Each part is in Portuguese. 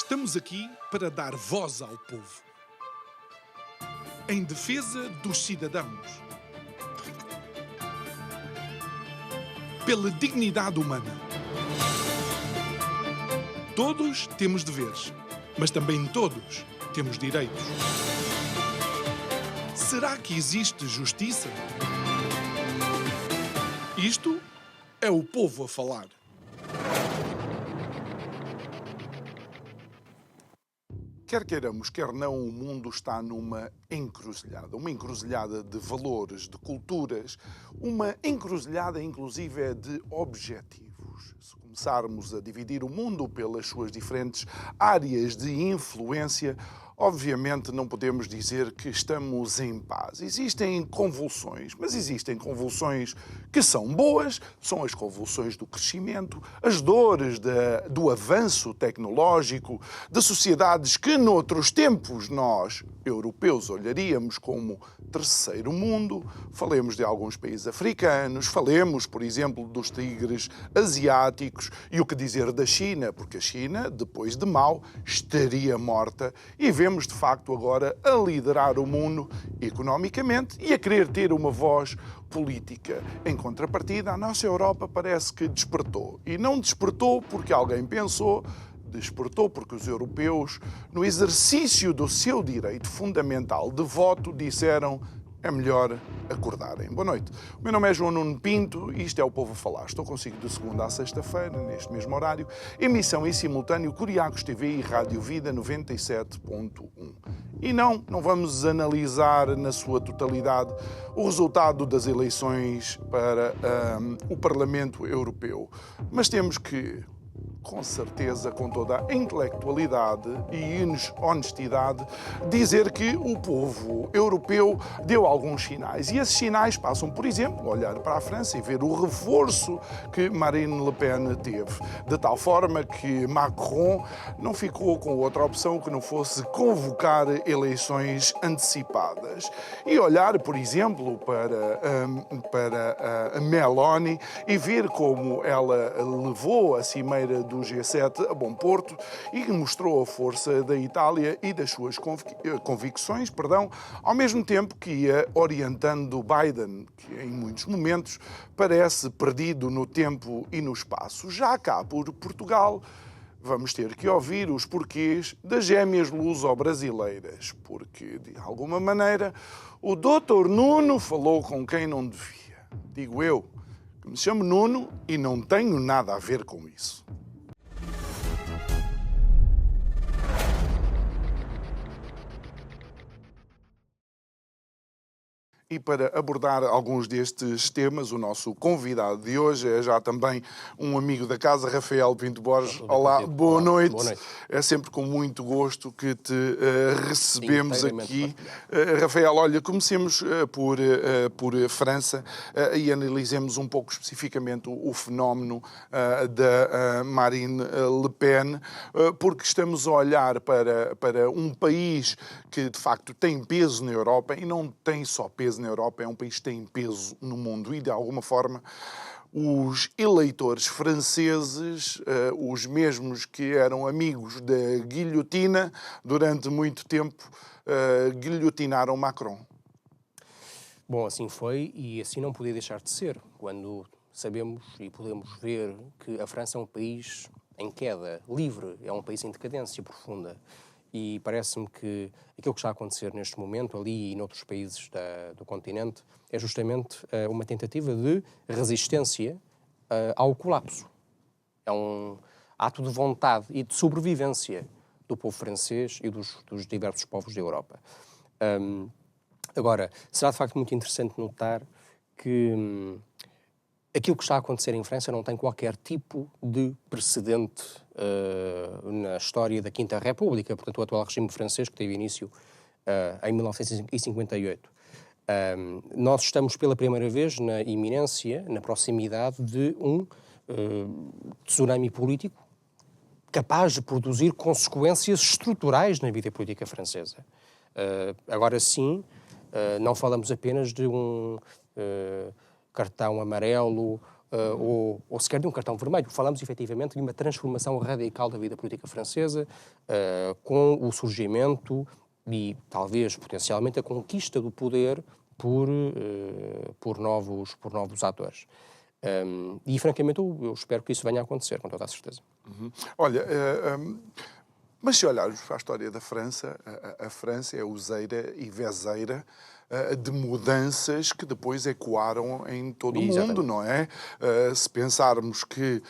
Estamos aqui para dar voz ao povo, em defesa dos cidadãos, pela dignidade humana. Todos temos deveres, mas também todos temos direitos. Será que existe justiça? Isto é o povo a falar. Quer queiramos, quer não, o mundo está numa encruzilhada de valores, de culturas, uma encruzilhada inclusive de objetivos. Se começarmos a dividir o mundo pelas suas diferentes áreas de influência, obviamente não podemos dizer que estamos em paz. Existem convulsões, mas existem convulsões que são boas, são as convulsões do crescimento, as dores do avanço tecnológico, de sociedades que noutros tempos nós, europeus, olharíamos como terceiro mundo. Falemos de alguns países africanos, falemos, por exemplo, dos tigres asiáticos e o que dizer da China, porque a China, depois de Mao, estaria morta e vemos de facto agora a liderar o mundo economicamente e a querer ter uma voz política. Em contrapartida, a nossa Europa parece que despertou. E não despertou porque alguém pensou, despertou porque os europeus, no exercício do seu direito fundamental de voto, disseram: é melhor acordarem. Boa noite. O meu nome é João Nuno Pinto e isto é o Povo a Falar. Estou consigo de segunda a sexta-feira, neste mesmo horário. Emissão em simultâneo Curiacos TV e Rádio Vida 97.1. E não vamos analisar na sua totalidade o resultado das eleições para o Parlamento Europeu. Mas temos que, com certeza, com toda a intelectualidade e honestidade, dizer que o povo europeu deu alguns sinais. E esses sinais passam, por exemplo, olhar para a França e ver o reforço que Marine Le Pen teve. De tal forma que Macron não ficou com outra opção que não fosse convocar eleições antecipadas. E olhar, por exemplo, para a Meloni e ver como ela levou a cimeira do G7 a bom porto e mostrou a força da Itália e das suas convicções, ao mesmo tempo que ia orientando Biden, que em muitos momentos parece perdido no tempo e no espaço. Já cá por Portugal, vamos ter que ouvir os porquês das gêmeas luso-brasileiras, porque, de alguma maneira, o Dr. Nuno falou com quem não devia. Digo eu, que me chamo Nuno e não tenho nada a ver com isso. E para abordar alguns destes temas, o nosso convidado de hoje é já também um amigo da casa, Rafael Pinto Borges. Olá, boa noite. Boa noite. É sempre com muito gosto que te recebemos aqui. Rafael, olha, comecemos por França e analisemos um pouco especificamente o fenómeno da Marine Le Pen, porque estamos a olhar para um país que de facto tem peso na Europa e não tem só peso na Europa, é um país que tem peso no mundo e, de alguma forma, os eleitores franceses, os mesmos que eram amigos da guilhotina, durante muito tempo guilhotinaram Macron. Bom, assim foi e assim não podia deixar de ser, quando sabemos e podemos ver que a França é um país em queda, livre, é um país em decadência profunda. E parece-me que aquilo que está a acontecer neste momento, ali e noutros países do continente, é justamente uma tentativa de resistência ao colapso. É um ato de vontade e de sobrevivência do povo francês e dos diversos povos da Europa. Agora, será de facto muito interessante notar que aquilo que está a acontecer em França não tem qualquer tipo de precedente na história da Quinta República, portanto, o atual regime francês, que teve início em 1958. Nós estamos pela primeira vez na iminência, na proximidade de um tsunami político capaz de produzir consequências estruturais na vida política francesa. Agora sim, não falamos apenas de um cartão amarelo ou sequer de um cartão vermelho. Falamos, efetivamente, de uma transformação radical da vida política francesa, com o surgimento e, talvez, potencialmente, a conquista do poder por novos atores. E, francamente, eu espero que isso venha a acontecer, com toda a certeza. Olha, mas se olharmos para a história da França, a França é useira e vezeira de mudanças que depois ecoaram em todo o mundo, não é? Se pensarmos que,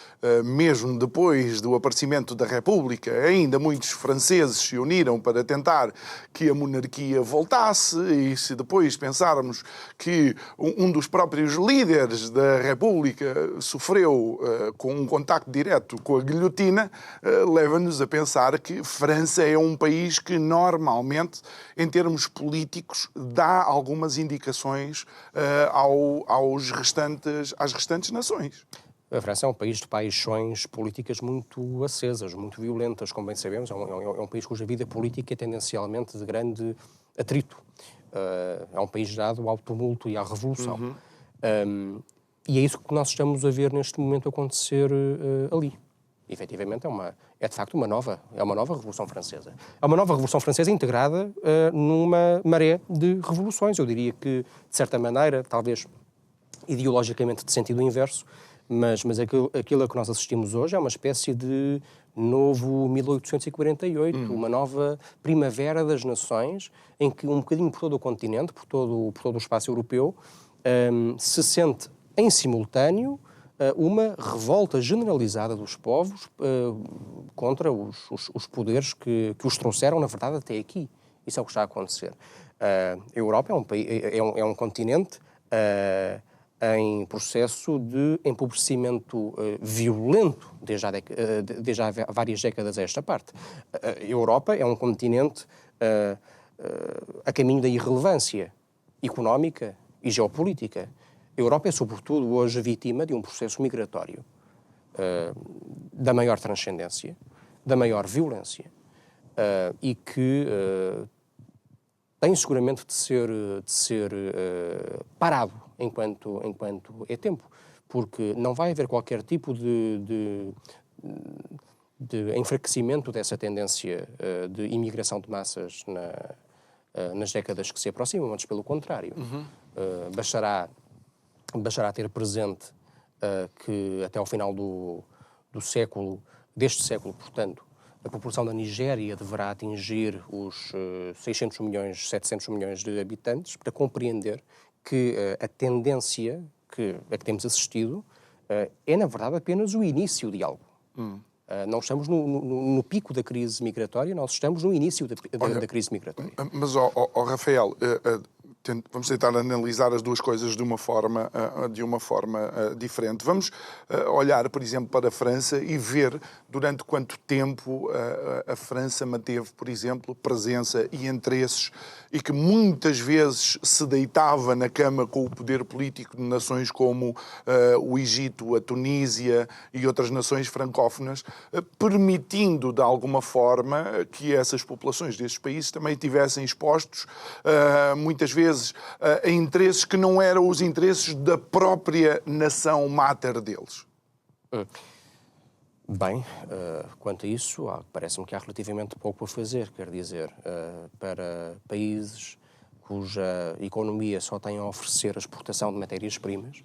mesmo depois do aparecimento da República, ainda muitos franceses se uniram para tentar que a monarquia voltasse, e se depois pensarmos que um dos próprios líderes da República sofreu com um contacto direto com a guilhotina, leva-nos a pensar que França é um país que normalmente, em termos políticos, dá algumas indicações às restantes nações. A França é um país de paixões políticas muito acesas, muito violentas, como bem sabemos. É um país cuja vida política é tendencialmente de grande atrito. É um país dado ao tumulto e à revolução. E é isso que nós estamos a ver neste momento acontecer ali. Efetivamente, é de facto uma nova Revolução Francesa. É uma nova Revolução Francesa integrada numa maré de revoluções. Eu diria que, de certa maneira, talvez ideologicamente de sentido inverso, mas aquilo a que nós assistimos hoje é uma espécie de novo 1848, uma nova primavera das nações, em que um bocadinho por todo o continente, por todo o espaço europeu, se sente em simultâneo uma revolta generalizada dos povos contra os poderes que os trouxeram, na verdade, até aqui. Isso é o que está a acontecer. A Europa é um continente em processo de empobrecimento violento desde há várias décadas a esta parte. A Europa é um continente a caminho da irrelevância económica e geopolítica. A Europa é, sobretudo, hoje vítima de um processo migratório da maior transcendência, da maior violência e que tem seguramente de ser parado enquanto é tempo, porque não vai haver qualquer tipo de enfraquecimento dessa tendência de imigração de massas nas décadas que se aproximam, antes pelo contrário. Bastará ter presente que até ao final deste século, portanto, a população da Nigéria deverá atingir os 600 milhões, 700 milhões de habitantes, para compreender que a tendência a que temos assistido é, na verdade, apenas o início de algo. Não estamos no pico da crise migratória, nós estamos no início da crise migratória. Mas, Rafael, vamos tentar analisar as duas coisas de uma forma diferente. Vamos olhar, por exemplo, para a França e ver durante quanto tempo a França manteve, por exemplo, presença e interesses, e que muitas vezes se deitava na cama com o poder político de nações como o Egito, a Tunísia e outras nações francófonas, permitindo, de alguma forma, que essas populações desses países também tivessem expostos, muitas vezes, a interesses que não eram os interesses da própria nação máter deles. Bem, quanto a isso, parece-me que há relativamente pouco a fazer. Quer dizer, para países cuja economia só tem a oferecer a exportação de matérias-primas,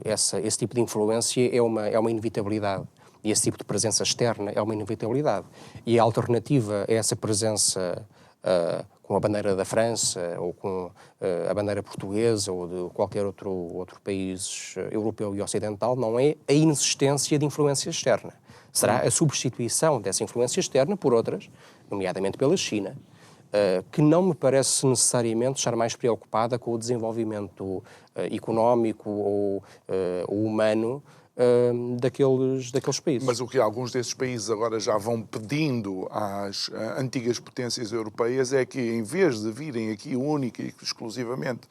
esse tipo de influência é uma inevitabilidade. E esse tipo de presença externa é uma inevitabilidade. E a alternativa a essa presença com a bandeira da França ou com a bandeira portuguesa ou de qualquer outro país europeu e ocidental não é a inexistência de influência externa. Será a substituição dessa influência externa por outras, nomeadamente pela China, que não me parece necessariamente estar mais preocupada com o desenvolvimento económico ou humano daqueles países. Mas o que alguns desses países agora já vão pedindo às antigas potências europeias é que, em vez de virem aqui única e exclusivamente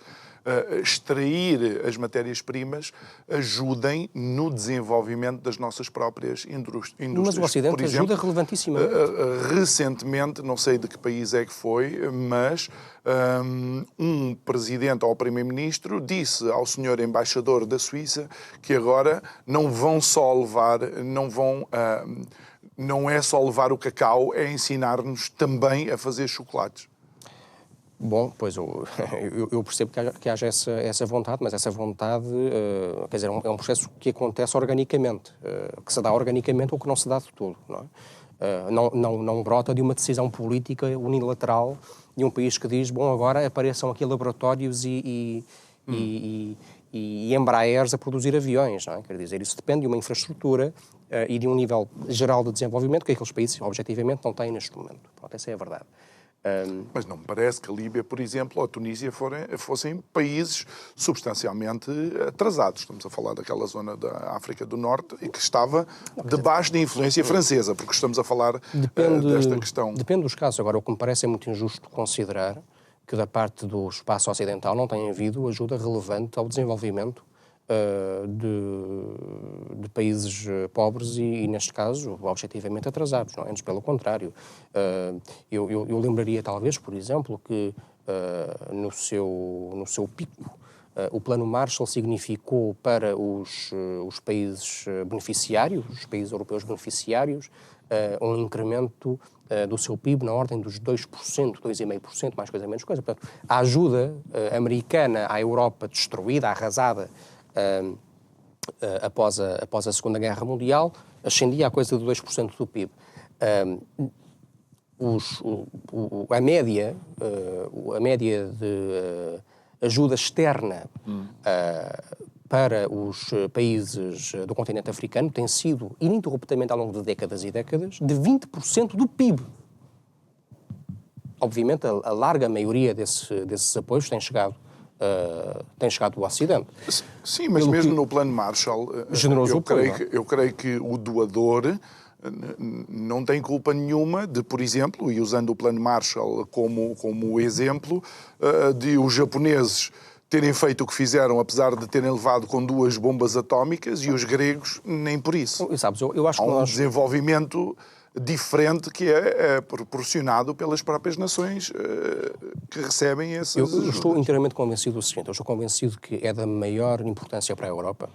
extrair as matérias-primas ajudem no desenvolvimento das nossas próprias indústrias. Mas o Ocidente por exemplo, ajuda relevantissimamente. Recentemente, não sei de que país é que foi, mas um presidente ou primeiro-ministro disse ao senhor embaixador da Suíça que agora não vão só levar, não é só levar o cacau, é ensinar-nos também a fazer chocolates. Bom, pois eu percebo que haja essa vontade, mas essa vontade, quer dizer, é um processo que acontece organicamente, que se dá organicamente ou que não se dá de todo, não é? Não brota de uma decisão política unilateral de um país que diz, bom, agora apareçam aqui laboratórios e Embraers a produzir aviões, não é? Quer dizer, isso depende de uma infraestrutura e de um nível geral de desenvolvimento que aqueles países, objetivamente, não têm neste momento. Pronto, essa é a verdade. Mas não me parece que a Líbia, por exemplo, ou a Tunísia fossem países substancialmente atrasados. Estamos a falar daquela zona da África do Norte e que estava debaixo de influência francesa, porque estamos a falar desta questão. Depende dos casos. Agora, o que me parece é muito injusto considerar que da parte do espaço ocidental não tem havido ajuda relevante ao desenvolvimento de países pobres e, neste caso, objetivamente atrasados, não é? Antes, pelo contrário. Eu lembraria, talvez, por exemplo, que no seu pico, o Plano Marshall significou para os países beneficiários, os países europeus beneficiários, um incremento do seu PIB na ordem dos 2%, 2,5%, mais coisa, menos coisa. Portanto, a ajuda americana à Europa destruída, arrasada, após a Segunda Guerra Mundial, ascendia a coisa de 2% do PIB. A média de ajuda externa para os países do continente africano tem sido, ininterruptamente ao longo de décadas e décadas, de 20% do PIB. Obviamente, a larga maioria desses apoios tem chegado do Ocidente. Sim, mas mesmo no Plano Marshall, eu creio que o doador não tem culpa nenhuma de, por exemplo, e usando o Plano Marshall como exemplo, de os japoneses terem feito o que fizeram, apesar de terem levado com 2 bombas atómicas, e os gregos nem por isso. Sabes, eu acho Há que um desenvolvimento diferente que é proporcionado pelas próprias nações que recebem essas ajudas. Eu estou inteiramente convencido do seguinte: eu estou convencido que é da maior importância para a Europa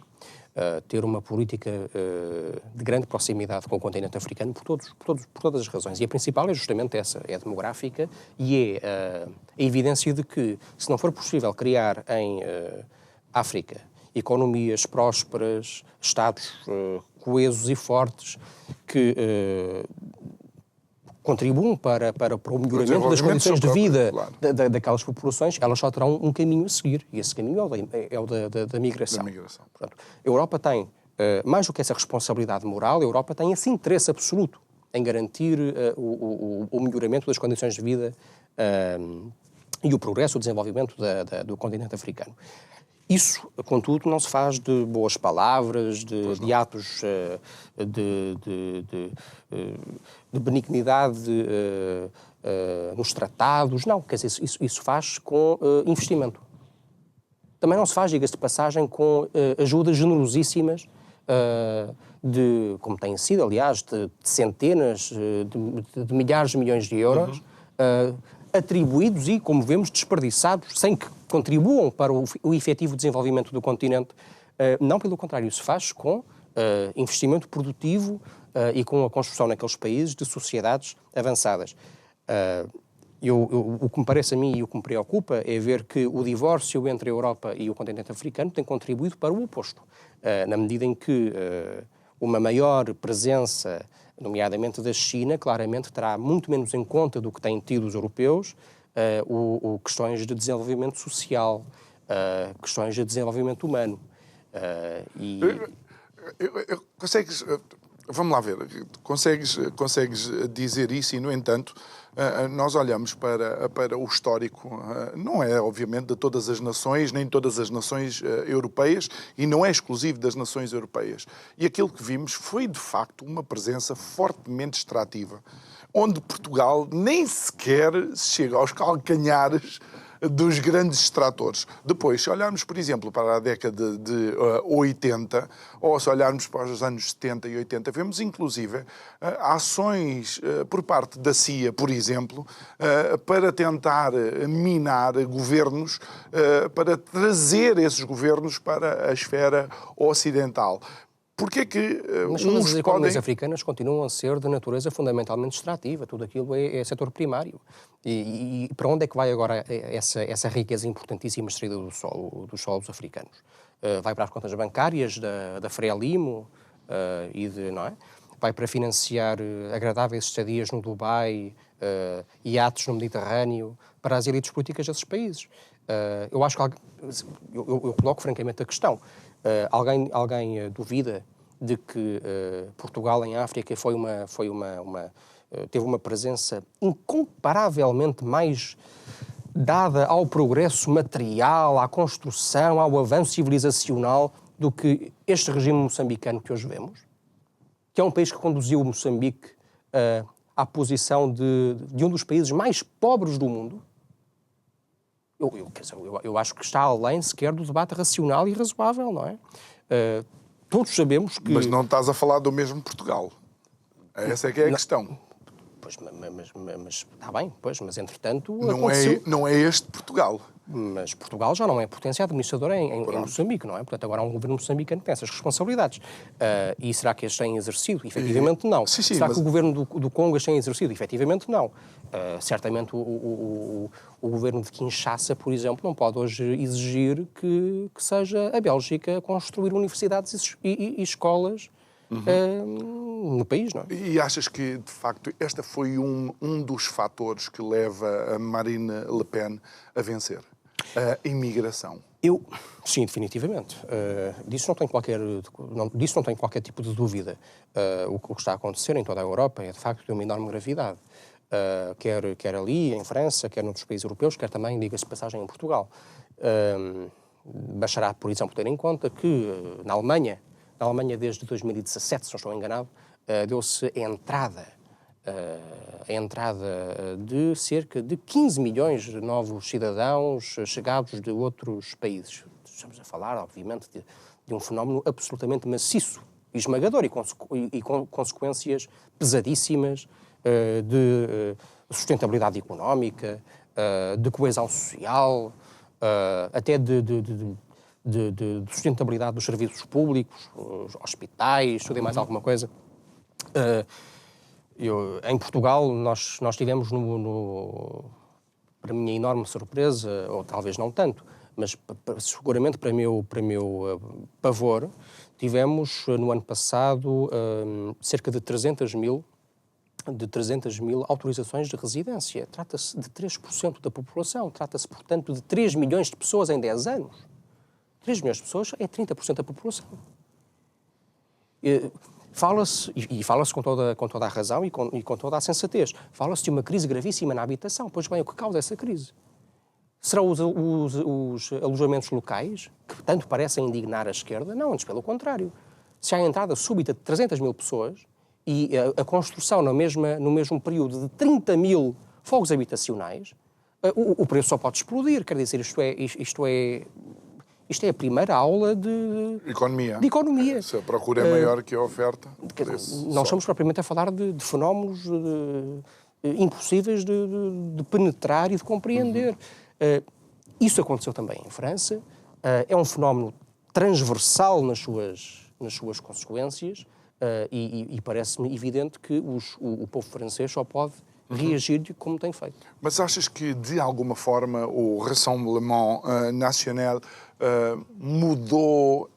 ter uma política de grande proximidade com o continente africano por todas as razões. E a principal é justamente essa, é demográfica e é a evidência de que, se não for possível criar em África economias prósperas, Estados coesos e fortes que contribuam para o melhoramento das condições de vida daquelas populações, elas só terão um caminho a seguir, e esse caminho é o da migração. Portanto, a Europa tem, mais do que essa responsabilidade moral, a Europa tem esse interesse absoluto em garantir o melhoramento das condições de vida e o progresso, o desenvolvimento do continente africano. Isso, contudo, não se faz de boas palavras, de atos de benignidade nos tratados. Não, quer dizer, isso faz com investimento. Também não se faz, diga-se de passagem, com ajudas generosíssimas, como têm sido, aliás, de centenas de milhares de milhões de euros, atribuídos e, como vemos, desperdiçados, sem que contribuam para o efetivo desenvolvimento do continente. Não, pelo contrário, isso faz com investimento produtivo e com a construção naqueles países de sociedades avançadas. O que me parece a mim e o que me preocupa é ver que o divórcio entre a Europa e o continente africano tem contribuído para o oposto, na medida em que uma maior presença, nomeadamente da China, claramente terá muito menos em conta do que têm tido os europeus questões de desenvolvimento social, questões de desenvolvimento humano. Vamos lá ver, consegues dizer isso e, no entanto, nós olhamos para o histórico, não é, obviamente, de todas as nações, nem todas as nações europeias, e não é exclusivo das nações europeias. E aquilo que vimos foi, de facto, uma presença fortemente extrativa, onde Portugal nem sequer chega aos calcanhares dos grandes extratores. Depois, se olharmos, por exemplo, para a década de 80, ou se olharmos para os anos 70 e 80, vemos inclusive ações por parte da CIA, por exemplo, para tentar minar governos, para trazer esses governos para a esfera ocidental. Porquê que Mas uns as economias podem... africanas continuam a ser de natureza fundamentalmente extrativa. Tudo aquilo é setor primário. E para onde é que vai agora essa riqueza importantíssima extraída dos solos africanos? Vai para as contas bancárias da Frelimo não é? Vai para financiar agradáveis estadias no Dubai, iates no Mediterrâneo, para as elites políticas desses países. Eu acho que eu coloco francamente a questão. Alguém duvida de que Portugal em África teve uma presença incomparavelmente mais dada ao progresso material, à construção, ao avanço civilizacional do que este regime moçambicano que hoje vemos? Que é um país que conduziu Moçambique à posição de um dos países mais pobres do mundo? Eu acho que está além sequer do debate racional e razoável, não é? Todos sabemos que... Mas não estás a falar do mesmo Portugal. Essa é que é a questão. Pois, mas está bem, pois, mas entretanto... Não é este Portugal. Mas Portugal já não é potência administradora em Moçambique, não é? Portanto, agora há um governo moçambicano que tem essas responsabilidades. E será que as têm exercido? Efetivamente, não. Sim, será que o governo do Congo as tem exercido? Efetivamente, não. Certamente o governo de Kinshasa, por exemplo, não pode hoje exigir que seja a Bélgica a construir universidades e escolas no país, não é? E achas que, de facto, esta foi um dos fatores que leva a Marine Le Pen a vencer? A imigração. Sim, definitivamente. Disso não tenho qualquer tipo de dúvida. O que está a acontecer em toda a Europa é, de facto, de uma enorme gravidade. Quer ali, em França, quer noutros países europeus, quer também, diga-se de passagem, em Portugal. Bastará, por exemplo, ter em conta que na Alemanha, desde 2017, se não estou enganado, deu-se a entrada de cerca de 15 milhões de novos cidadãos chegados de outros países. Estamos a falar, obviamente, de um fenómeno absolutamente maciço e esmagador e com consequências pesadíssimas de sustentabilidade económica, de coesão social, até de sustentabilidade dos serviços públicos, os hospitais, tudo e mais alguma coisa. Em Portugal, nós tivemos, para a minha enorme surpresa, ou talvez não tanto, mas seguramente para meu pavor, tivemos no ano passado cerca de 300 mil autorizações de residência. Trata-se de 3% da população. Trata-se, portanto, de 3 milhões de pessoas em 10 anos. 3 milhões de pessoas é 30% da população. Fala-se com toda a razão e com toda a sensatez, fala-se de uma crise gravíssima na habitação. Pois bem, o que causa essa crise? Serão os alojamentos locais, que tanto parecem indignar a esquerda? Não, antes pelo contrário. Se há a entrada súbita de 300 mil pessoas e a construção no mesmo período de 30 mil fogos habitacionais, o preço só pode explodir. Quer dizer, isto é a primeira aula de economia. Se a procura é maior que a oferta... Não estamos propriamente a falar de fenómenos impossíveis de penetrar e de compreender. Isso aconteceu também em França. É um fenómeno transversal nas suas consequências e parece-me evidente que o povo francês só pode reagir como tem feito. Mas achas que, de alguma forma, o Rassemblement National mudou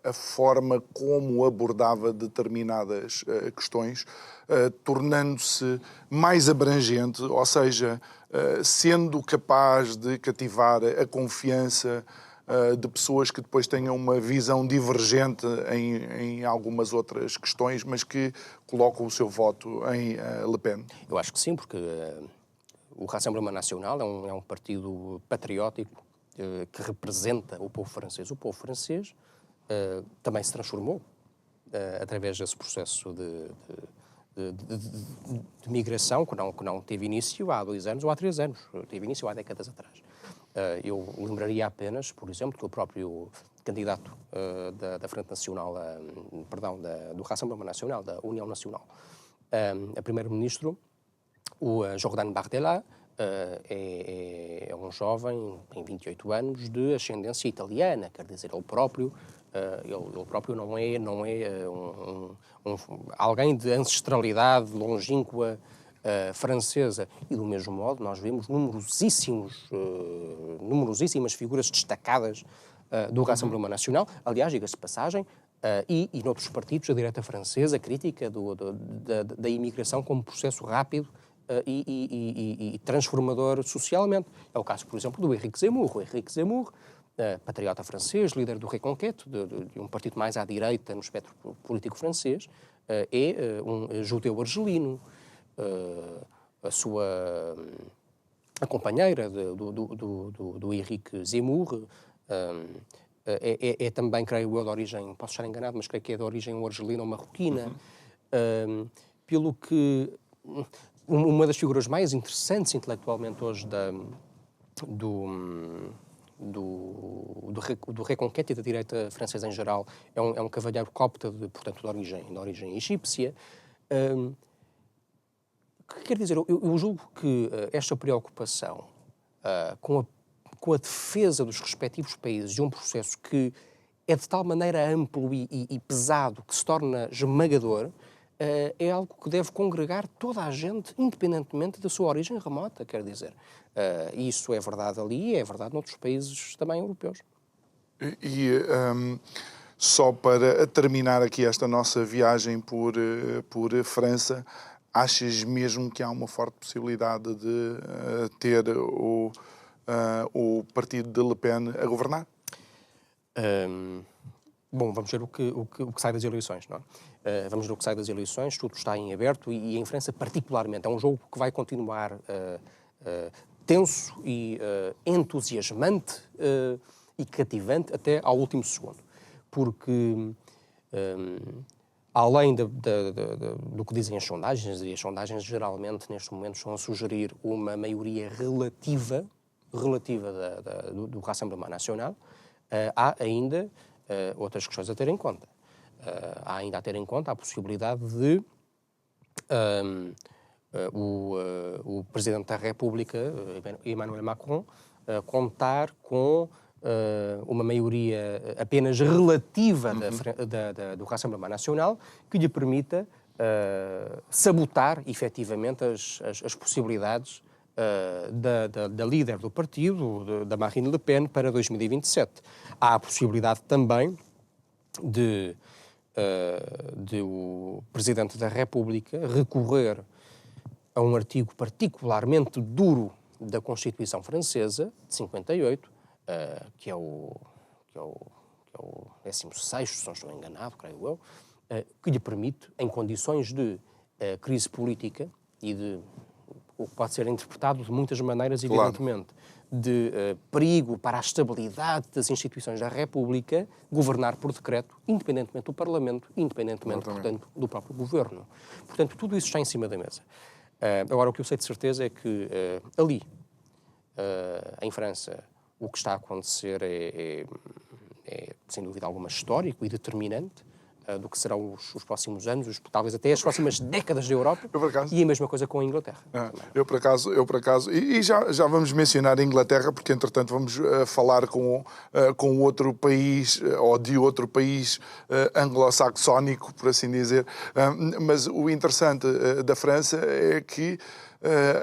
a forma como abordava determinadas questões, tornando-se mais abrangente, ou seja, sendo capaz de cativar a confiança de pessoas que depois tenham uma visão divergente em algumas outras questões, mas que colocam o seu voto em Le Pen? Eu acho que sim, porque o Rassemblement National é um partido patriótico que representa o povo francês. O povo francês também se transformou através desse processo de migração que não teve início há 2 anos ou há 3 anos, teve início há décadas atrás. Eu lembraria apenas, por exemplo, que o próprio candidato da Frente Nacional, do Rassemblement Nacional, da União Nacional, a primeiro-ministro, o Jordan Bardella, é um jovem, tem 28 anos, de ascendência italiana, quer dizer, ele próprio não é alguém de ancestralidade longínqua francesa. E, do mesmo modo, nós vemos numerosíssimas figuras destacadas do Rassemblement Nacional. Aliás, diga-se de passagem, e noutros partidos, a direita francesa, crítica da imigração como processo rápido e transformador socialmente. É o caso, por exemplo, do Éric Zemmour. O Éric Zemmour, patriota francês, líder do Reconquête, de um partido mais à direita no espectro político francês, é um judeu argelino. A companheira do Éric Zemmour é também, creio eu, de origem, posso estar enganado, mas creio que é de origem argelina ou marroquina. Pelo que uma das figuras mais interessantes intelectualmente hoje do Reconquête e da direita francesa em geral é um cavalheiro copta, portanto, de origem egípcia. Quer dizer, eu julgo que esta preocupação com a defesa dos respectivos países de um processo que é de tal maneira amplo e pesado que se torna esmagador, é algo que deve congregar toda a gente, independentemente da sua origem remota, quer dizer. Isso é verdade ali e é verdade noutros países também europeus. Só para terminar aqui esta nossa viagem por França, achas mesmo que há uma forte possibilidade de ter o partido de Le Pen a governar? Bom, vamos ver o que sai das eleições, não é? Vamos ver o que sai das eleições, tudo está em aberto e em França particularmente. É um jogo que vai continuar tenso e entusiasmante e cativante até ao último segundo. Porque, além do que dizem as sondagens, e as sondagens geralmente neste momento estão a sugerir uma maioria relativa do Rassemblement Nacional, há ainda outras questões a ter em conta. Há ainda a ter em conta a possibilidade de o Presidente da República, Emmanuel Macron, contar com uma maioria apenas relativa do Rassemblement Nacional que lhe permita sabotar efetivamente as possibilidades da líder do partido, da Marine Le Pen, para 2027. Há a possibilidade também de o Presidente da República recorrer a um artigo particularmente duro da Constituição Francesa, de 58, que é o 16º, se não estou enganado, creio eu, que lhe permite, em condições de crise política e de o que pode ser interpretado de muitas maneiras, evidentemente, de perigo para a estabilidade das instituições da República, governar por decreto, independentemente do Parlamento, independentemente, portanto, do próprio governo. Portanto, tudo isso está em cima da mesa. Agora, o que eu sei de certeza é que ali, em França, o que está a acontecer é sem dúvida alguma, histórico e determinante do que serão os próximos anos, talvez até as próximas décadas da Europa, e a mesma coisa com a Inglaterra. Eu por acaso, e já vamos mencionar a Inglaterra, porque entretanto vamos falar com outro país, ou de outro país anglo-saxónico, por assim dizer, mas o interessante da França é que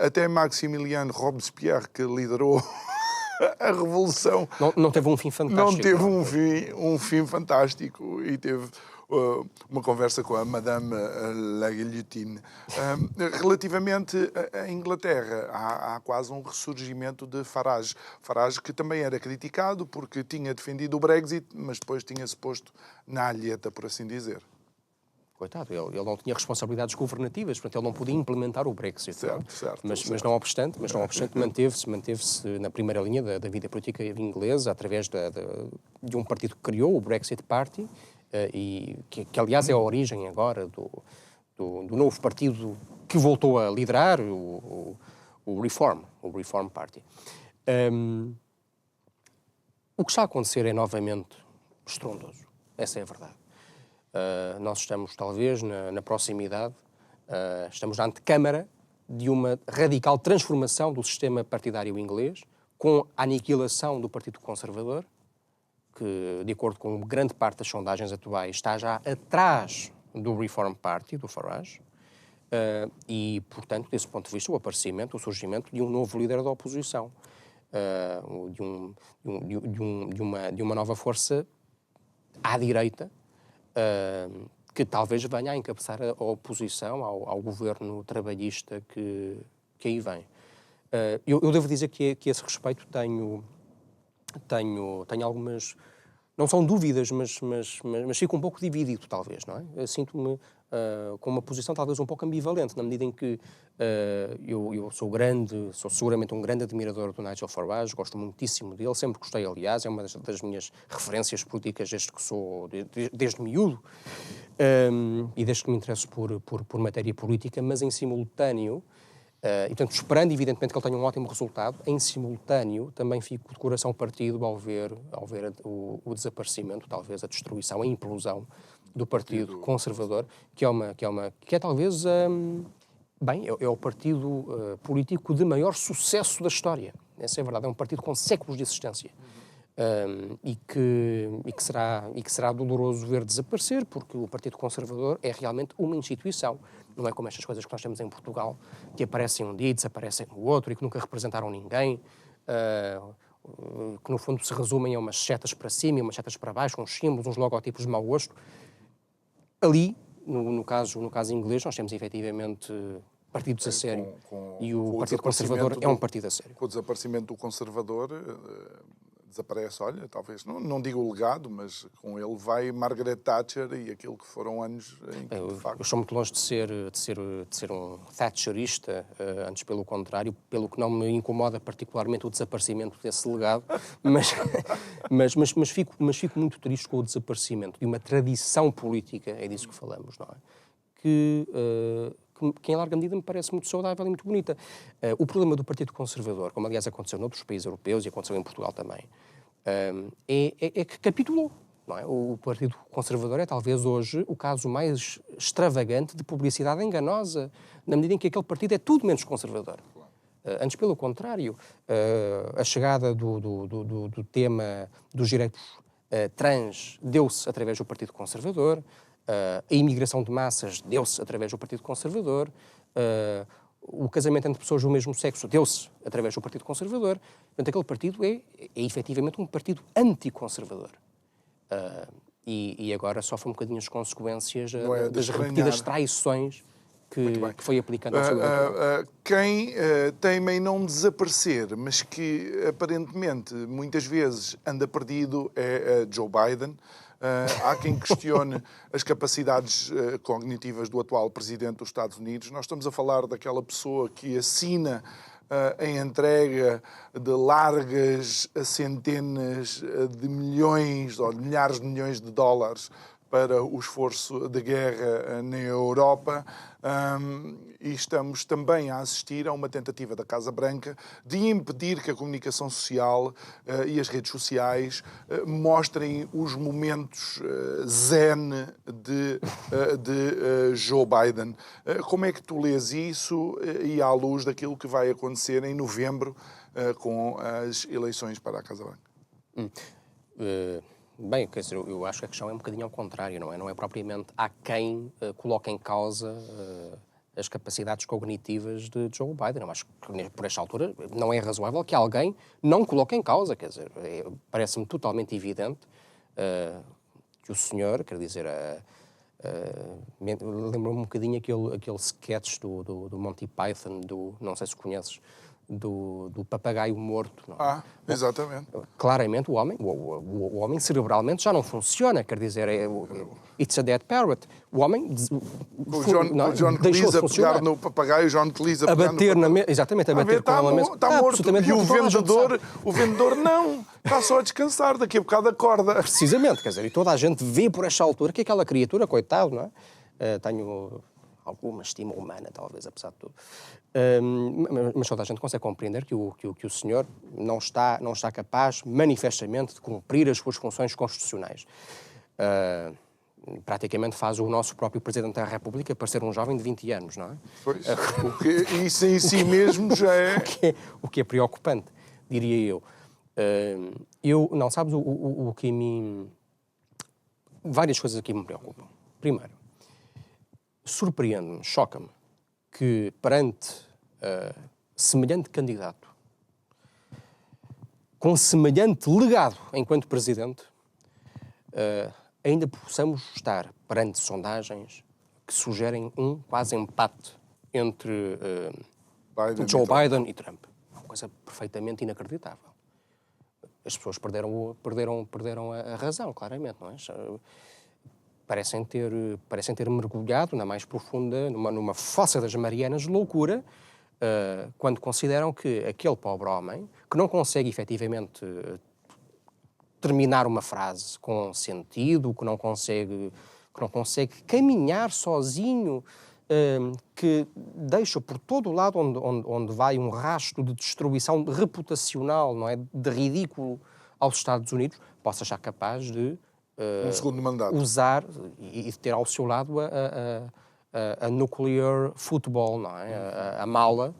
até Maximilien Robespierre, que liderou a Revolução... Não teve um fim fantástico. Não teve um fim fantástico e teve uma conversa com a Madame La Guillotine. Relativamente à Inglaterra, há quase um ressurgimento de Farage. Farage, que também era criticado porque tinha defendido o Brexit, mas depois tinha-se posto na alheta, por assim dizer. Coitado, ele não tinha responsabilidades governativas, portanto ele não podia implementar o Brexit. Certo. Mas não obstante manteve-se na primeira linha da vida política inglesa, através de um partido que criou, o Brexit Party, e que aliás é a origem agora do novo partido que voltou a liderar, o Reform Party. O que está a acontecer é novamente estrondoso. Essa é a verdade. Nós estamos, talvez, na proximidade, estamos na antecâmara de uma radical transformação do sistema partidário inglês, com a aniquilação do Partido Conservador, que, de acordo com grande parte das sondagens atuais, está já atrás do Reform Party, do Farage, e, portanto, desse ponto de vista, o aparecimento, o surgimento de um novo líder da oposição, de uma nova força à direita, que talvez venha a encabeçar a oposição ao governo trabalhista que aí vem. Eu devo dizer que a esse respeito tenho algumas, não são dúvidas, mas fico um pouco dividido, talvez, não é? Sinto-me com uma posição talvez um pouco ambivalente, na medida em que eu sou seguramente um grande admirador do Nigel Farage, gosto muitíssimo dele, sempre gostei, aliás, é uma das minhas referências políticas desde miúdo, e desde que me interesso por matéria política, mas em simultâneo, e portanto, esperando evidentemente que ele tenha um ótimo resultado, em simultâneo também fico de coração partido ao ver o desaparecimento, talvez a destruição, a implosão do Partido Conservador, que é talvez é o partido político de maior sucesso da história. Essa é a verdade, é um partido com séculos de existência. E que será doloroso ver desaparecer, porque o Partido Conservador é realmente uma instituição. Não é como estas coisas que nós temos em Portugal, que aparecem um dia e desaparecem no outro e que nunca representaram ninguém, que no fundo se resumem a umas setas para cima e umas setas para baixo, uns símbolos, uns logotipos de mau gosto. Ali, no caso inglês, nós temos efetivamente partidos a sério, e o Partido Conservador é um partido a sério. Com o desaparecimento do Conservador, desaparece, olha, talvez, não digo o legado, mas com ele vai Margaret Thatcher e aquilo que foram anos em que, de facto... Eu estou muito longe de ser um Thatcherista, antes pelo contrário, pelo que não me incomoda particularmente o desaparecimento desse legado, mas fico muito triste com o desaparecimento de uma tradição política, é disso que falamos, não é? Que em larga medida me parece muito saudável e muito bonita. O problema do Partido Conservador, como aliás aconteceu noutros países europeus e aconteceu em Portugal também, é que capitulou. Não é? O Partido Conservador é talvez hoje o caso mais extravagante de publicidade enganosa, na medida em que aquele partido é tudo menos conservador. Antes, pelo contrário, a chegada do tema dos direitos trans deu-se através do Partido Conservador, a imigração de massas deu-se através do Partido Conservador, o casamento entre pessoas do mesmo sexo deu-se através do Partido Conservador. Portanto, aquele partido é efetivamente um partido anticonservador. E agora sofre um bocadinho as consequências das repetidas traições que foi aplicando ao seu doutor. Quem teima em não desaparecer, mas que aparentemente muitas vezes anda perdido, é Joe Biden. Há quem questione as capacidades cognitivas do atual presidente dos Estados Unidos. Nós estamos a falar daquela pessoa que assina em entrega de largas centenas de milhões ou de milhares de milhões de dólares para o esforço de guerra na Europa, e estamos também a assistir a uma tentativa da Casa Branca de impedir que a comunicação social e as redes sociais mostrem os momentos zen de Joe Biden. Como é que tu lês isso e à luz daquilo que vai acontecer em novembro com as eleições para a Casa Branca? Bem, quer dizer, eu acho que a questão é um bocadinho ao contrário, não é? Não é propriamente há quem coloque em causa as capacidades cognitivas de Joe Biden. Eu acho que, por esta altura, não é razoável que alguém não coloque em causa. Quer dizer, parece-me totalmente evidente que o senhor, quer dizer, lembro-me um bocadinho aquele sketch do Monty Python, não sei se conheces, do papagaio morto. Não é? Exatamente. Claramente o homem cerebralmente já não funciona, quer dizer, it's a dead parrot. O homem o John Cleese a pegar no papagaio, o John Cleese a bater na mesa, exatamente, a bater com ela na mesa. Está morto. E o vendedor não, está só a descansar, daqui a bocado acorda. Precisamente, quer dizer, e toda a gente vê por esta altura que aquela criatura, coitado, não é? alguma estima humana, talvez, apesar de tudo. Mas toda a gente consegue compreender que o senhor não está capaz, manifestamente, de cumprir as suas funções constitucionais. Praticamente faz o nosso próprio Presidente da República parecer um jovem de 20 anos, não é? Pois, isso em si mesmo já é... O que é preocupante, diria eu. Não sabes o que me... Várias coisas aqui me preocupam. Primeiro, surpreende-me, choca-me, que perante semelhante candidato, com semelhante legado enquanto Presidente, ainda possamos estar perante sondagens que sugerem um quase empate entre Joe Biden e Trump. Uma coisa perfeitamente inacreditável. As pessoas perderam a razão, claramente, não é? Parecem ter mergulhado na mais profunda, numa fossa das Marianas de loucura, quando consideram que aquele pobre homem, que não consegue efetivamente terminar uma frase com sentido, que não consegue caminhar sozinho, que deixa por todo o lado onde vai um rastro de destruição reputacional, não é, de ridículo aos Estados Unidos, possa estar capaz de um segundo mandato. Usar e ter ao seu lado a nuclear football, não é? A mala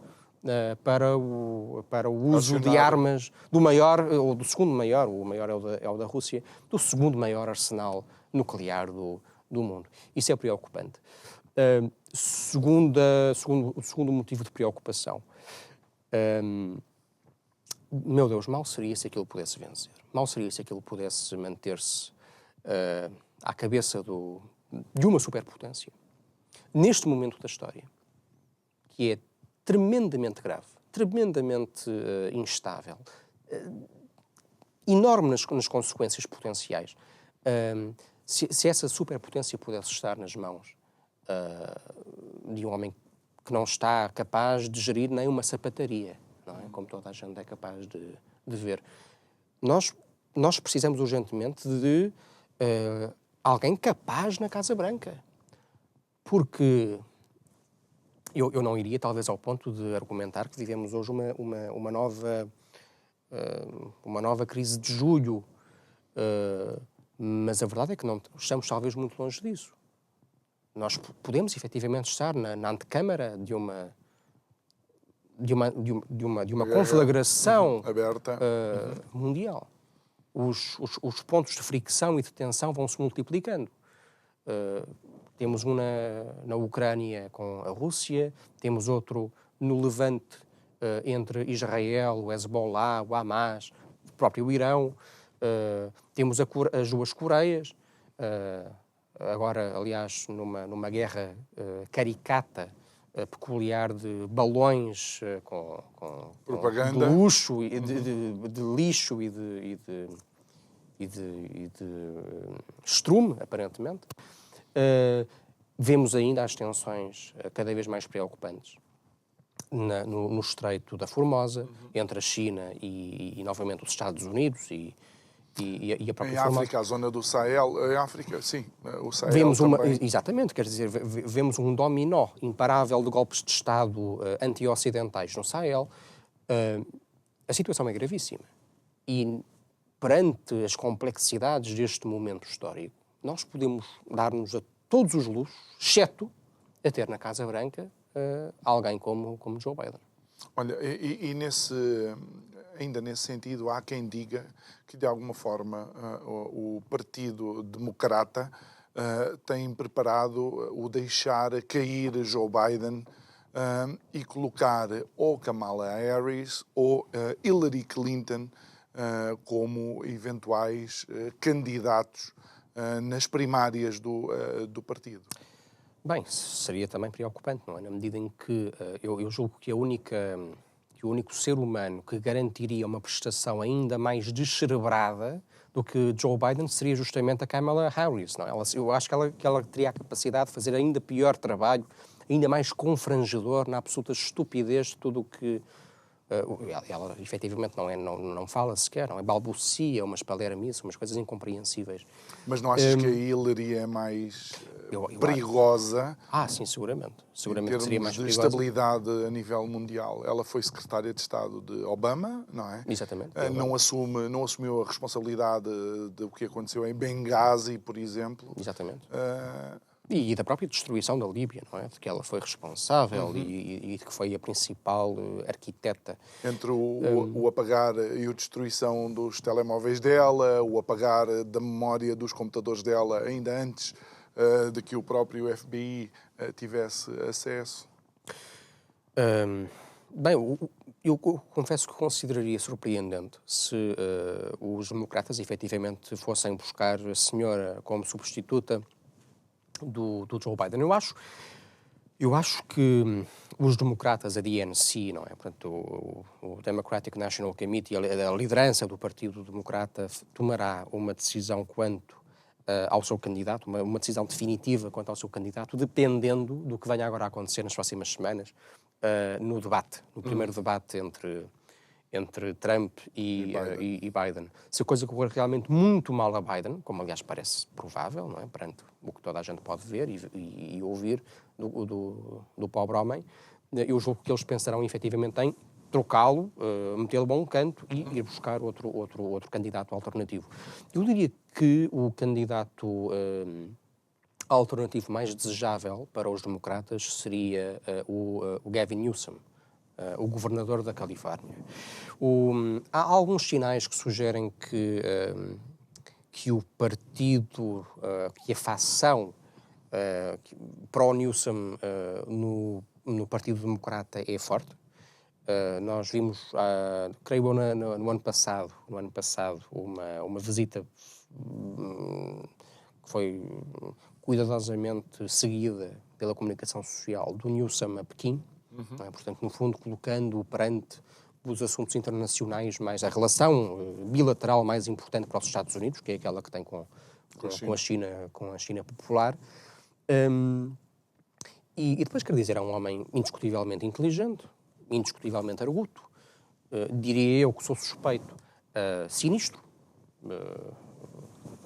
para o uso de armas do maior, ou do segundo maior, o maior é o da Rússia, do segundo maior arsenal nuclear do mundo. Isso é preocupante. Segundo motivo de preocupação. Meu Deus, mal seria se aquilo pudesse vencer. Mal seria se aquilo pudesse manter-se à cabeça de uma superpotência. Neste momento da história, que é tremendamente grave, tremendamente instável, enorme nas consequências potenciais, se essa superpotência pudesse estar nas mãos de um homem que não está capaz de gerir nem uma sapataria, não é? Como toda a gente é capaz de ver. Nós precisamos urgentemente de alguém capaz na Casa Branca. Porque eu não iria, talvez, ao ponto de argumentar que vivemos hoje uma nova crise de julho. Mas a verdade é que não estamos, talvez, muito longe disso. Nós podemos, efetivamente, estar na antecâmara de uma conflagração aberta mundial. Os pontos de fricção e de tensão vão se multiplicando. Temos um na Ucrânia com a Rússia, temos outro no Levante entre Israel, o Hezbollah, o Hamas, o próprio Irão. Temos as duas Coreias, agora, aliás, numa guerra caricata, peculiar de balões propaganda, de luxo, de lixo e de estrume, aparentemente. Vemos ainda as tensões cada vez mais preocupantes no Estreito da Formosa, entre a China e novamente os Estados Unidos e a própria Formosa. Em África, a zona do Sahel, em África, sim, o Sahel vemos também. Exatamente, quer dizer, vemos um dominó imparável de golpes de Estado anti-ocidentais no Sahel. A situação é gravíssima. E perante as complexidades deste momento histórico, nós podemos dar-nos a todos os luxos, exceto a ter na Casa Branca alguém como Joe Biden. Olha, ainda nesse sentido, há quem diga que, de alguma forma, o Partido Democrata tem preparado o deixar cair Joe Biden e colocar ou Kamala Harris ou Hillary Clinton como eventuais candidatos nas primárias do partido. Bem, seria também preocupante, não é? Na medida em que eu julgo que o único ser humano que garantiria uma prestação ainda mais descerebrada do que Joe Biden seria justamente a Kamala Harris, não é? Eu acho que ela teria a capacidade de fazer ainda pior trabalho, ainda mais confrangedor na absoluta estupidez de tudo o que Ela efetivamente não fala sequer, não é? Balbucia, umas palermices, umas coisas incompreensíveis. Mas não achas que a Hillary é mais Eu perigosa sim, seguramente. em Seguramente que seria termos mais de perigosa. estabilidade a nível mundial? Ela foi secretária de Estado de Obama, não é? Exatamente. Não assumiu a responsabilidade do que aconteceu em Benghazi, por exemplo. Exatamente. Uh, E da própria destruição da Líbia, não é? De que ela foi responsável e de que foi a principal arquiteta. Entre o apagar e a destruição dos telemóveis dela, o apagar da memória dos computadores dela ainda antes de que o próprio FBI tivesse acesso. Bem, eu confesso que consideraria surpreendente se os democratas efetivamente fossem buscar a senhora como substituta do Joe Biden. Eu acho que os democratas, a DNC, não é? Portanto, o Democratic National Committee, a liderança do Partido Democrata, tomará uma decisão quanto ao seu candidato, uma decisão definitiva quanto ao seu candidato, dependendo do que venha agora a acontecer nas próximas semanas, no debate, no primeiro debate entre Trump e Biden. Se a coisa correr realmente muito mal a Biden, como aliás parece provável, não é? Perante o que toda a gente pode ver e ouvir do pobre homem, eu julgo que eles pensarão efetivamente em trocá-lo, metê-lo a um canto e ir buscar outro candidato alternativo. Eu diria que o candidato alternativo mais desejável para os democratas seria o Gavin Newsom, o governador da Califórnia. Há alguns sinais que sugerem que o partido, que a facção pró-Newsom no Partido Democrata é forte. Nós vimos, creio no ano passado, uma visita que foi cuidadosamente seguida pela comunicação social do Newsom a Pequim, não é? Portanto, no fundo, colocando-o perante os assuntos internacionais, mais a relação bilateral mais importante para os Estados Unidos, que é aquela que tem com a China popular. E depois, quer dizer, é um homem indiscutivelmente inteligente, indiscutivelmente arguto, diria eu que sou suspeito, sinistro,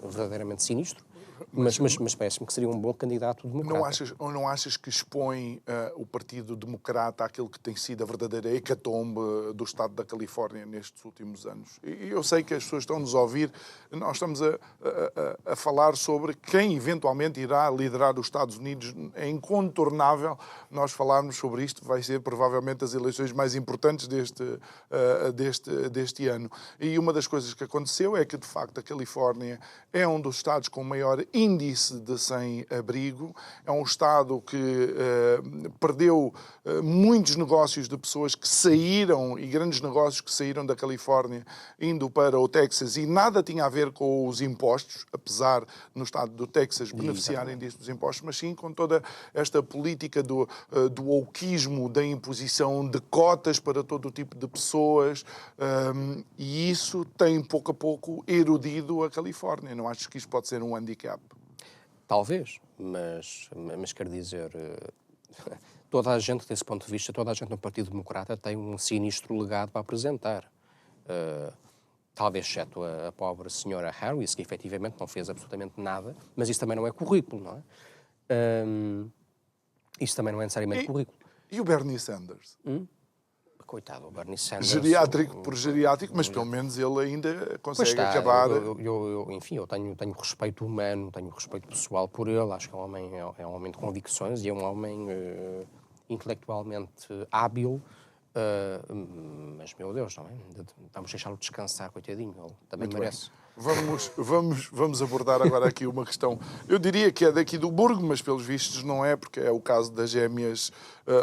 verdadeiramente sinistro, mas parece-me que seria um bom candidato democrata. Não achas que expõe o Partido Democrata àquilo que tem sido a verdadeira hecatombe do Estado da Califórnia nestes últimos anos? E eu sei que as pessoas estão-nos a ouvir, nós estamos a falar sobre quem eventualmente irá liderar os Estados Unidos. É incontornável nós falarmos sobre isto, vai ser provavelmente as eleições mais importantes deste ano. E uma das coisas que aconteceu é que, de facto, a Califórnia é um dos estados com maior índice de sem-abrigo, é um estado que perdeu muitos negócios de pessoas que saíram, e grandes negócios que saíram da Califórnia indo para o Texas, e nada tinha a ver com os impostos, apesar no estado do Texas beneficiarem disso dos impostos, mas sim com toda esta política do wokeismo, da imposição de cotas para todo o tipo de pessoas, e isso tem pouco a pouco erudido a Califórnia. Não achas que isto pode ser um handicap? Talvez, mas quer dizer, toda a gente, desse ponto de vista, toda a gente no Partido Democrata tem um sinistro legado para apresentar. Talvez exceto a pobre senhora Harris, que efetivamente não fez absolutamente nada, mas isso também não é currículo, não é? Isso também não é necessariamente currículo. E o Bernie Sanders? Coitado, o Bernie Sanders... Geriátrico por geriátrico, mas pelo menos ele ainda consegue acabar... Enfim, eu tenho respeito humano, tenho respeito pessoal por ele, acho que é um homem de convicções e é um homem intelectualmente hábil, mas, meu Deus, não é? Vamos deixá-lo descansar, coitadinho, ele também merece. Vamos abordar agora aqui uma questão. Eu diria que é daqui do Burgo, mas pelos vistos não é, porque é o caso das gêmeas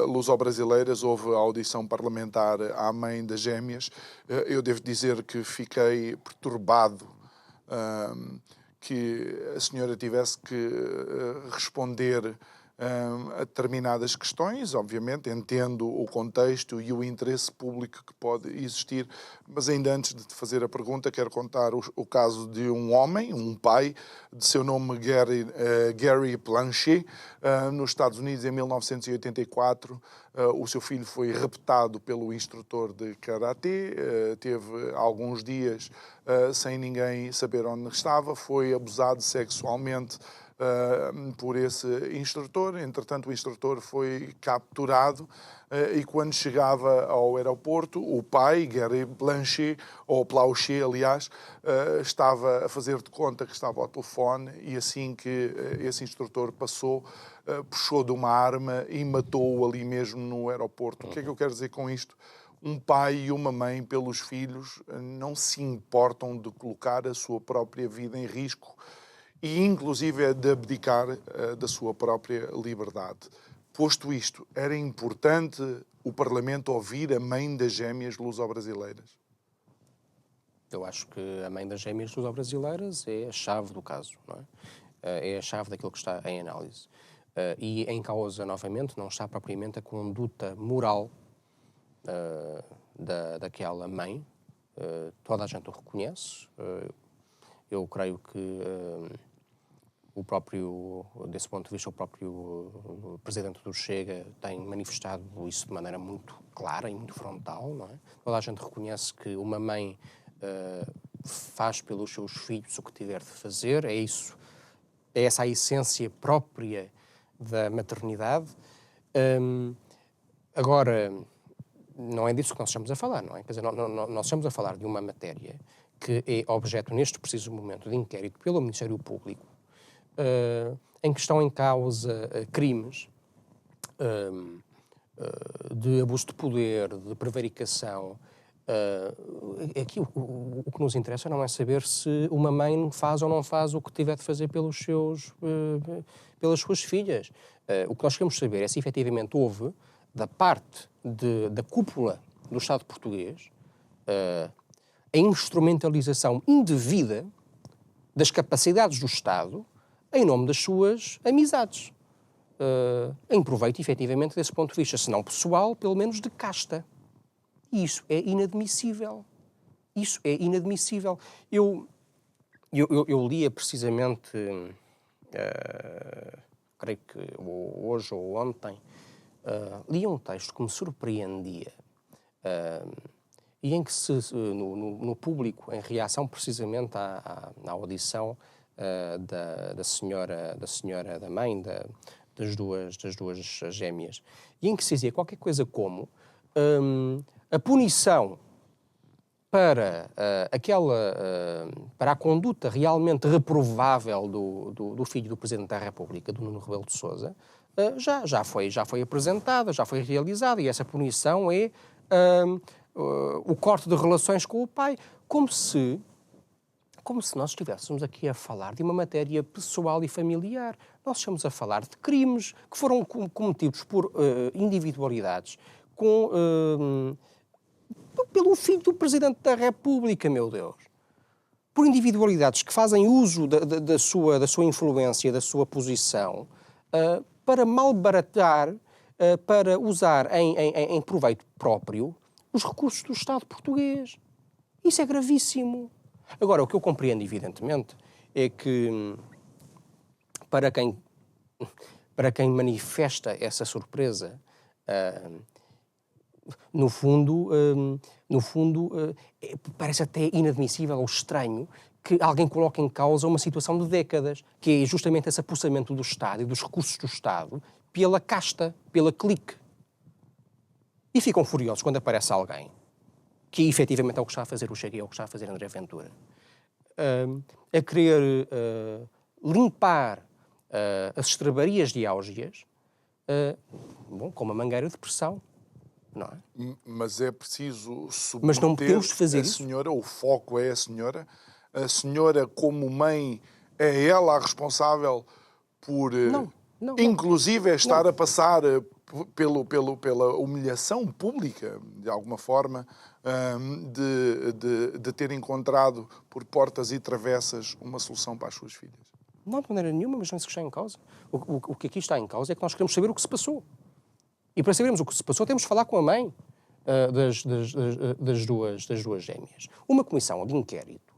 luso-brasileiras. Houve a audição parlamentar à mãe das gêmeas. Eu devo dizer que fiquei perturbado que a senhora tivesse que responder a determinadas questões. Obviamente, entendo o contexto e o interesse público que pode existir, mas ainda antes de te fazer a pergunta, quero contar o caso de um homem, um pai, de seu nome Gary Planchet, nos Estados Unidos em 1984. O seu filho foi raptado pelo instrutor de karatê, teve alguns dias sem ninguém saber onde estava, foi abusado sexualmente por esse instrutor. Entretanto, o instrutor foi capturado e quando chegava ao aeroporto, o pai, Gary Planchet, ou Planchet, aliás, estava a fazer de conta que estava ao telefone e assim que esse instrutor passou, puxou de uma arma e matou-o ali mesmo no aeroporto. O que é que eu quero dizer com isto? Um pai e uma mãe, pelos filhos, não se importam de colocar a sua própria vida em risco e, inclusive, de abdicar da sua própria liberdade. Posto isto, era importante o Parlamento ouvir a mãe das gêmeas luso-brasileiras? Eu acho que a mãe das gêmeas luso-brasileiras é a chave do caso, não é? É a chave daquilo que está em análise. E em causa, novamente, não está propriamente a conduta moral daquela mãe. Toda a gente o reconhece. Eu creio que o próprio, desse ponto de vista, o próprio presidente do Chega tem manifestado isso de maneira muito clara e muito frontal, não é? Toda a gente reconhece que uma mãe faz pelos seus filhos o que tiver de fazer, é isso, é essa a essência própria da maternidade. Agora, não é disso que nós estamos a falar, não é? Quer dizer, nós estamos a falar de uma matéria que é objeto, neste preciso momento, de inquérito pelo Ministério Público, em que estão em causa crimes de abuso de poder, de prevaricação. Aqui o que nos interessa não é saber se uma mãe faz ou não faz o que tiver de fazer pelas suas filhas. O que nós queremos saber é se efetivamente houve, da parte da cúpula do Estado português, a instrumentalização indevida das capacidades do Estado em nome das suas amizades. Em proveito, efetivamente, desse ponto de vista, se não pessoal, pelo menos de casta. E isso é inadmissível. Isso é inadmissível. Eu lia precisamente, creio que hoje ou ontem, li um texto que me surpreendia e em que no público, em reação precisamente à audição da mãe das duas gêmeas, e em que se dizia qualquer coisa como a punição para a conduta realmente reprovável do filho do Presidente da República, do Nuno Rebelo de Sousa, já foi apresentada, já foi realizada, e essa punição é o corte de relações com o pai, como se nós estivéssemos aqui a falar de uma matéria pessoal e familiar. Nós estamos a falar de crimes que foram cometidos por individualidades pelo filho do Presidente da República, meu Deus. Por individualidades que fazem uso da sua influência, da sua posição, para malbaratar, para usar em proveito próprio os recursos do Estado português. Isso é gravíssimo. Agora, o que eu compreendo, evidentemente, é que para quem manifesta essa surpresa, no fundo, parece até inadmissível ou estranho que alguém coloque em causa uma situação de décadas, que é justamente esse apossamento do Estado e dos recursos do Estado pela casta, pela clique. E ficam furiosos quando aparece alguém que efetivamente é o que está a fazer o Chega e é o que está a fazer André Ventura, a querer limpar as estrebarias de Áugias com uma mangueira de pressão. Não é? Mas é preciso submeter Mas não podemos fazer a senhora, o foco é a senhora como mãe, é ela a responsável por, inclusive, estar a passar pela humilhação pública, de alguma forma, de ter encontrado por portas e travessas uma solução para as suas filhas. Não, de maneira nenhuma, mas não é isso que está em causa. O que aqui está em causa é que nós queremos saber o que se passou. E para sabermos o que se passou, temos de falar com a mãe das duas gêmeas. Uma comissão de inquérito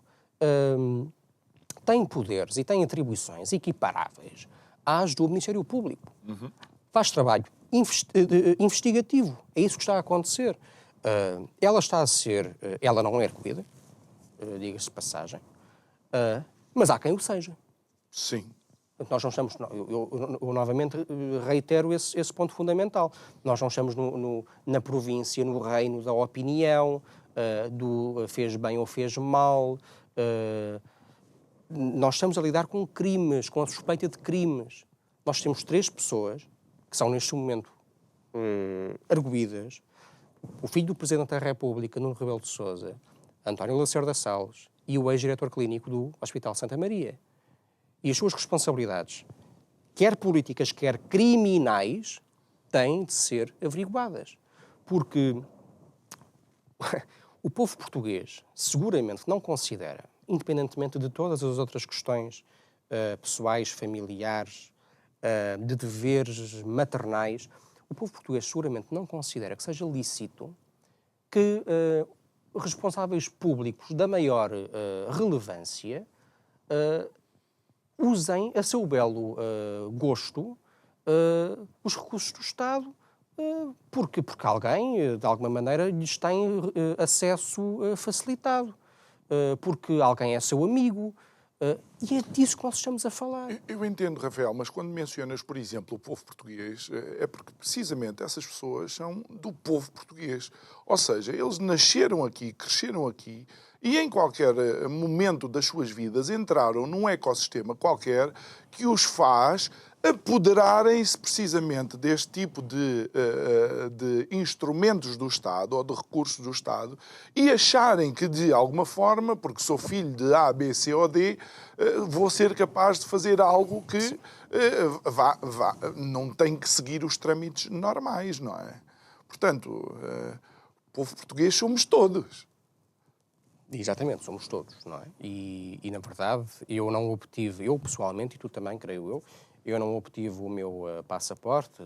tem poderes e tem atribuições equiparáveis às do Ministério Público. Faz trabalho investigativo. É isso que está a acontecer. Ela está a ser... ela não é erguida, diga-se de passagem, mas há quem o seja. Sim. Nós não estamos... Eu novamente reitero esse ponto fundamental. Nós não estamos na província, no reino da opinião, do fez bem ou fez mal. Nós estamos a lidar com crimes, com a suspeita de crimes. Nós temos 3 pessoas que são, neste momento, arguidas. O filho do Presidente da República, Nuno Rebelo de Sousa, António Lacerda Salles, e o ex-diretor clínico do Hospital Santa Maria. E as suas responsabilidades, quer políticas, quer criminais, têm de ser averiguadas. Porque o povo português seguramente não considera, independentemente de todas as outras questões pessoais, familiares, de deveres maternais, o povo português seguramente não considera que seja lícito que responsáveis públicos da maior relevância usem a seu belo gosto os recursos do Estado porque alguém, de alguma maneira, lhes tem acesso facilitado, porque alguém é seu amigo. E é disso que nós estamos a falar. Eu entendo, Rafael, mas quando mencionas, por exemplo, o povo português, é porque precisamente essas pessoas são do povo português. Ou seja, eles nasceram aqui, cresceram aqui e em qualquer momento das suas vidas entraram num ecossistema qualquer que os faz apoderarem-se precisamente deste tipo de instrumentos do Estado ou de recursos do Estado e acharem que, de alguma forma, porque sou filho de A, B, C ou D, vou ser capaz de fazer algo que não tem que seguir os trâmites normais, não é? Portanto, o povo português somos todos. Exatamente, somos todos, não é? E na verdade, eu não obtive, eu pessoalmente, e tu também, creio eu não obtive o meu passaporte,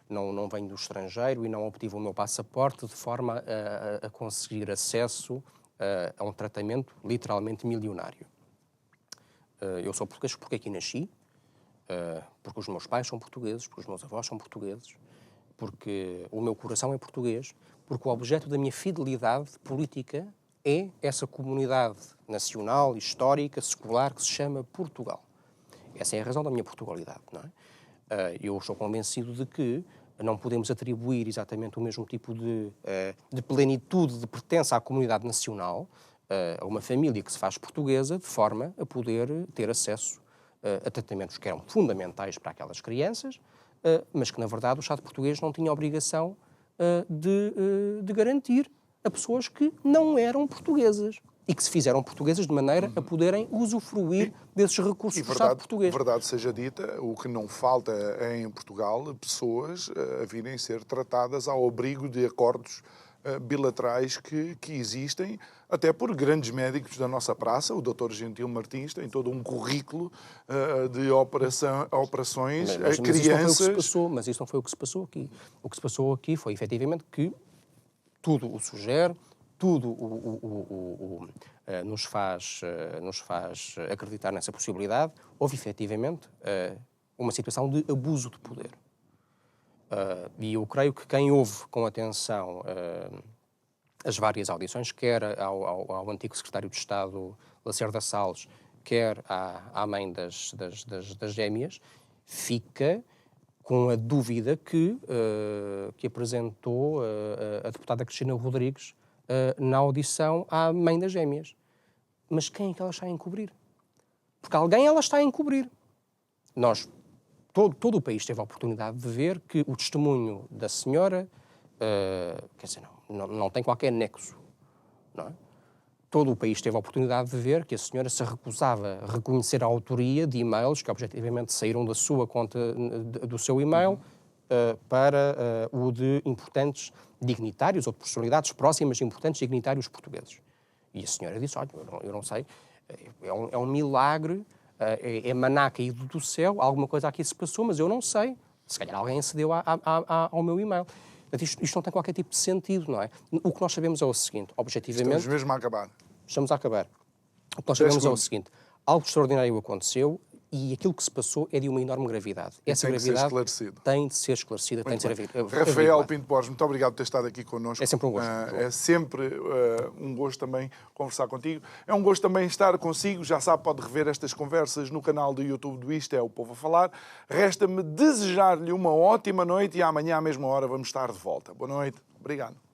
não venho do estrangeiro e não obtive o meu passaporte de forma a conseguir acesso a um tratamento literalmente milionário. Eu sou português porque aqui nasci, porque os meus pais são portugueses, porque os meus avós são portugueses, porque o meu coração é português, porque o objeto da minha fidelidade política é essa comunidade nacional, histórica, secular, que se chama Portugal. Essa é a razão da minha Portugalidade, não é? Eu estou convencido de que não podemos atribuir exatamente o mesmo tipo de plenitude, de pertença à comunidade nacional a uma família que se faz portuguesa, de forma a poder ter acesso a tratamentos que eram fundamentais para aquelas crianças, mas que, na verdade, o Estado português não tinha a obrigação de garantir a pessoas que não eram portuguesas e que se fizeram portuguesas de maneira a poderem usufruir desses recursos do Estado português. Verdade seja dita, o que não falta em Portugal, pessoas a virem ser tratadas ao abrigo de acordos bilaterais que existem, até por grandes médicos da nossa praça. O Dr. Gentil Martins tem todo um currículo de operações a crianças. Mas isso não foi o que se passou aqui. O que se passou aqui foi, efetivamente, que tudo o sugere, tudo nos faz acreditar nessa possibilidade. Houve, efetivamente, uma situação de abuso de poder. E eu creio que quem ouve com atenção as várias audições, quer ao antigo secretário de Estado, Lacerda Salles, quer à mãe das gêmeas, fica com a dúvida que apresentou a deputada Cristina Rodrigues na audição à mãe das gêmeas. Mas quem é que ela está a encobrir? Porque alguém ela está a encobrir. Todo o país teve a oportunidade de ver que o testemunho da senhora, quer dizer, não tem qualquer nexo, não é? Todo o país teve a oportunidade de ver que a senhora se recusava a reconhecer a autoria de e-mails que objetivamente saíram da sua conta, do seu e-mail, para o de importantes dignitários ou de personalidades próximas de importantes dignitários portugueses. E a senhora disse, olha, eu não sei, é um milagre é maná caído do céu, alguma coisa aqui se passou, mas eu não sei. Se calhar alguém acedeu ao meu e-mail. Portanto, isto não tem qualquer tipo de sentido, não é? O que nós sabemos é o seguinte, objetivamente... Estamos mesmo a acabar. Estamos a acabar. O que nós sabemos é o seguinte, algo extraordinário aconteceu e aquilo que se passou é de uma enorme gravidade. Essa gravidade tem de ser esclarecida, tem de ser Rafael Pinto Borges, muito obrigado por ter estado aqui connosco. É sempre um gosto. É sempre um gosto também conversar contigo. É um gosto também estar consigo. Já sabe, pode rever estas conversas no canal do YouTube do Isto é o Povo a Falar. Resta-me desejar-lhe uma ótima noite e amanhã à mesma hora vamos estar de volta. Boa noite. Obrigado.